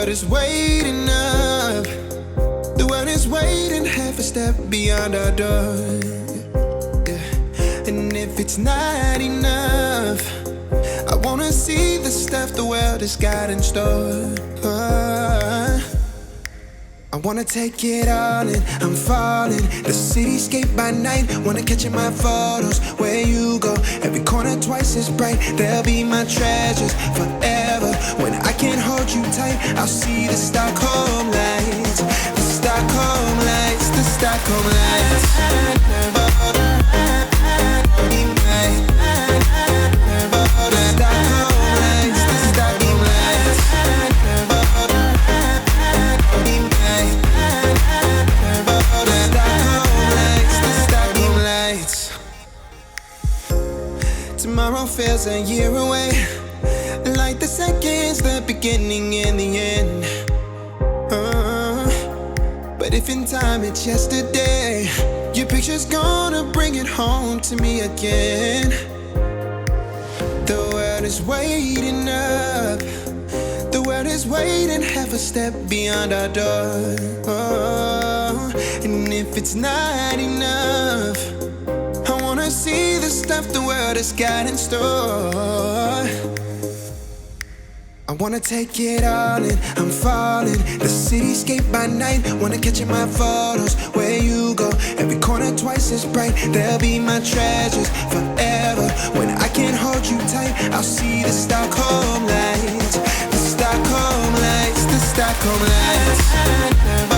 world is waiting up. The world is waiting half a step beyond our door. Yeah. And if it's not enough, I wanna see the stuff the world has got in store. I wanna take it all in, I'm falling. The cityscape by night, wanna catch in my photos. Where you go, every corner twice as bright. They'll be my treasures forever. When I can't hold you tight, I'll see the Stockholm lights. The Stockholm lights, the Stockholm lights. Tomorrow feels a year away, like the seconds, the beginning and the end. But if in time it's yesterday, your picture's gonna bring it home to me again. The world is waiting up. The world is waiting half a step beyond our door. And if it's not enough, I wanna see the stuff the world has got in store. I wanna take it all in, I'm falling. The cityscape by night, wanna catch in my photos. Where you go, every corner twice as bright. They'll be my treasures forever. When I can't hold you tight, I'll see the Stockholm lights. The Stockholm lights, the Stockholm lights.